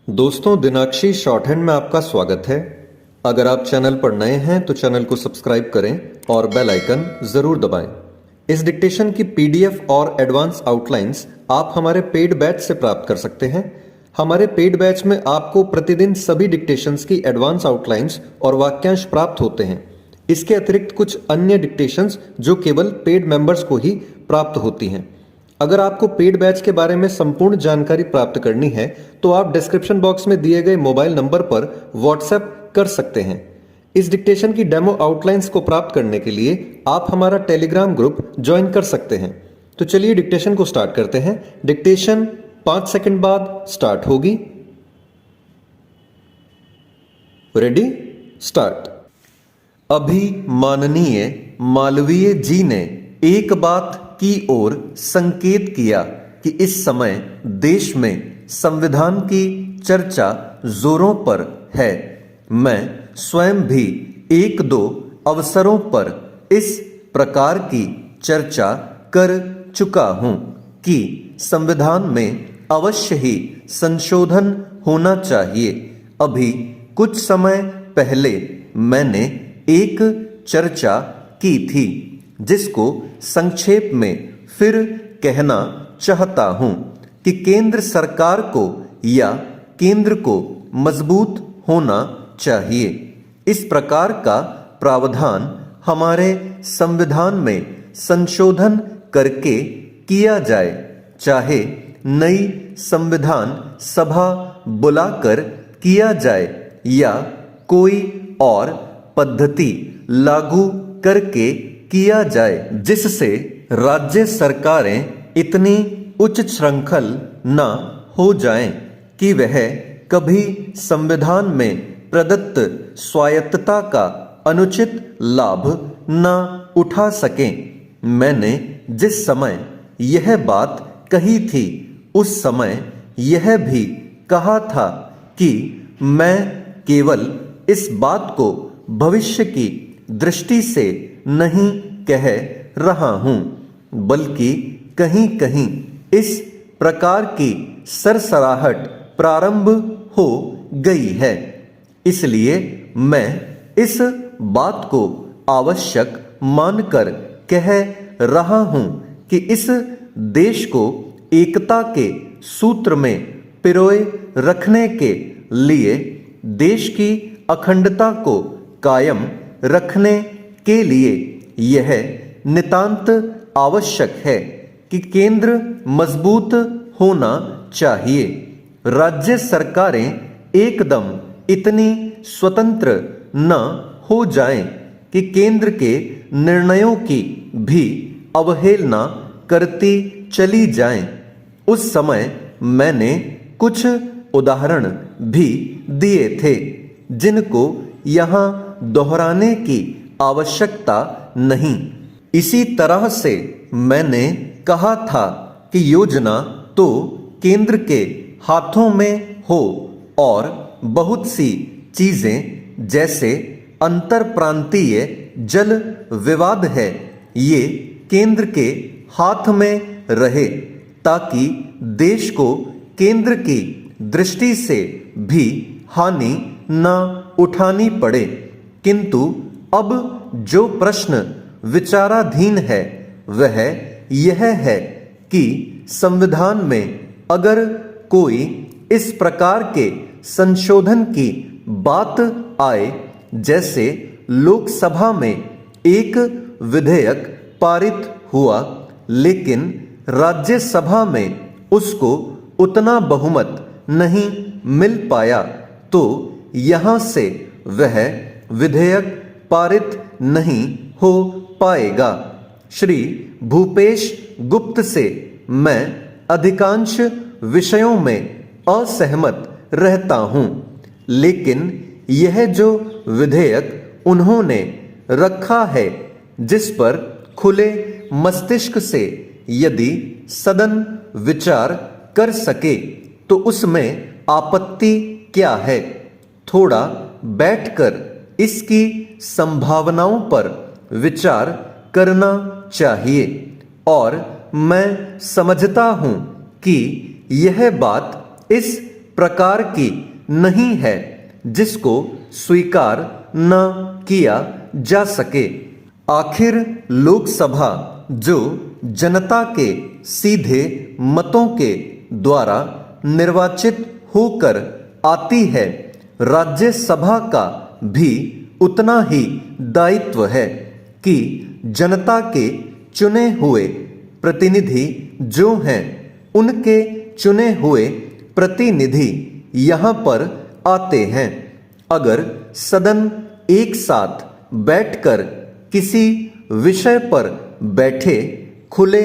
दोस्तों, दिनाक्षी short hand में आपका स्वागत है। अगर आप चैनल पर नए हैं तो चैनल को सब्सक्राइब करें और बेल आइकन जरूर दबाएं। इस डिक्टेशन की पीडीएफ और एडवांस आउटलाइंस आप हमारे पेड बैच से प्राप्त कर सकते हैं। हमारे पेड बैच में आपको प्रतिदिन सभी डिक्टेशंस की एडवांस आउटलाइंस और वाक्यांश प्राप्त होते हैं। इसके अतिरिक्त कुछ अन्य डिक्टेशंस जो केवल पेड मेंबर्स को ही प्राप्त होती हैं। अगर आपको पेड बैच के बारे में संपूर्ण जानकारी प्राप्त करनी है तो आप डिस्क्रिप्शन बॉक्स में दिए गए मोबाइल नंबर पर व्हाट्सएप कर सकते हैं। इस डिक्टेशन की डेमो आउटलाइंस को प्राप्त करने के लिए आप हमारा टेलीग्राम ग्रुप ज्वाइन कर सकते हैं। तो चलिए डिक्टेशन को स्टार्ट करते हैं। डिक्टेशन 5 सेकंड बाद स्टार्ट होगी। Ready, start. अभी माननीय मालवीय जी ने एक बात की ओर संकेत किया कि इस समय देश में संविधान की चर्चा जोरों पर है। मैं स्वयं भी एक दो अवसरों पर इस प्रकार की चर्चा कर चुका हूं कि संविधान में अवश्य ही संशोधन होना चाहिए। अभी कुछ समय पहले मैंने एक चर्चा की थी जिसको संक्षेप में फिर कहना चाहता हूं कि केंद्र सरकार को या केंद्र को मजबूत होना चाहिए। इस प्रकार का प्रावधान हमारे संविधान में संशोधन करके किया जाए, चाहे नई संविधान सभा बुलाकर किया जाए या कोई और पद्धति लागू करके किया जाए जिससे राज्य सरकारें इतनी उच्च श्रृंखल न हो जाएं कि वह कभी संविधान में प्रदत्त स्वायत्तता का अनुचित लाभ न उठा सकें। मैंने जिस समय यह बात कही थी उस समय यह भी कहा था कि मैं केवल इस बात को भविष्य की दृष्टि से नहीं कह रहा हूं, बल्कि कहीं कहीं इस प्रकार की सरसराहट प्रारंभ हो गई है। इसलिए मैं इस बात को आवश्यक मानकर कह रहा हूं कि इस देश को एकता के सूत्र में पिरोए रखने के लिए, देश की अखंडता को कायम रखने के लिए यह नितांत आवश्यक है कि केंद्र मजबूत होना चाहिए। राज्य सरकारें एकदम इतनी स्वतंत्र न हो जाएं कि केंद्र के निर्णयों की भी अवहेलना करती चली जाएं। उस समय मैंने कुछ उदाहरण भी दिए थे जिनको यहाँ दोहराने की आवश्यकता नहीं। इसी तरह से मैंने कहा था कि योजना तो केंद्र के हाथों में हो और बहुत सी चीजें जैसे अंतर प्रांतीय जल विवाद है, ये केंद्र के हाथ में रहे ताकि देश को केंद्र की दृष्टि से भी हानि न उठानी पड़े। किंतु अब जो प्रश्न विचाराधीन है वह यह है कि संविधान में अगर कोई इस प्रकार के संशोधन की बात आए, जैसे लोकसभा में एक विधेयक पारित हुआ लेकिन राज्यसभा में उसको उतना बहुमत नहीं मिल पाया, तो यहां से वह विधेयक पारित नहीं हो पाएगा। श्री भूपेश गुप्त से मैं अधिकांश विषयों में असहमत रहता हूं, लेकिन यह जो विधेयक उन्होंने रखा है, जिस पर खुले मस्तिष्क से यदि सदन विचार कर सके तो उसमें आपत्ति क्या है। थोड़ा बैठकर इसकी संभावनाओं पर विचार करना चाहिए और मैं समझता हूं कि यह बात इस प्रकार की नहीं है जिसको स्वीकार न किया जा सके। आखिर लोकसभा जो जनता के सीधे मतों के द्वारा निर्वाचित होकर आती है, राज्यसभा का भी उतना ही दायित्व है कि जनता के चुने हुए प्रतिनिधि जो हैं, उनके चुने हुए प्रतिनिधि यहाँ पर आते हैं। अगर सदन एक साथ बैठकर किसी विषय पर बैठे खुले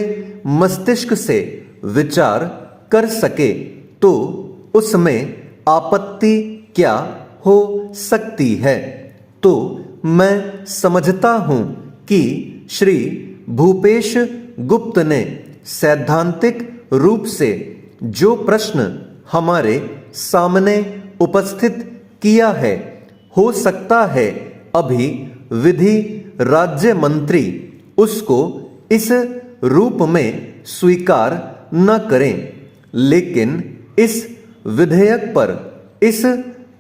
मस्तिष्क से विचार कर सके तो उसमें आपत्ति क्या हो सकती है। तो मैं समझता हूं कि श्री भूपेश गुप्त ने सैद्धांतिक रूप से जो प्रश्न हमारे सामने उपस्थित किया है, हो सकता है अभी विधि राज्य मंत्री उसको इस रूप में स्वीकार न करें, लेकिन इस विधेयक पर इस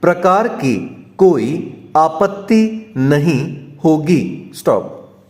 प्रकार की कोई आपत्ति नहीं होगी। स्टॉप।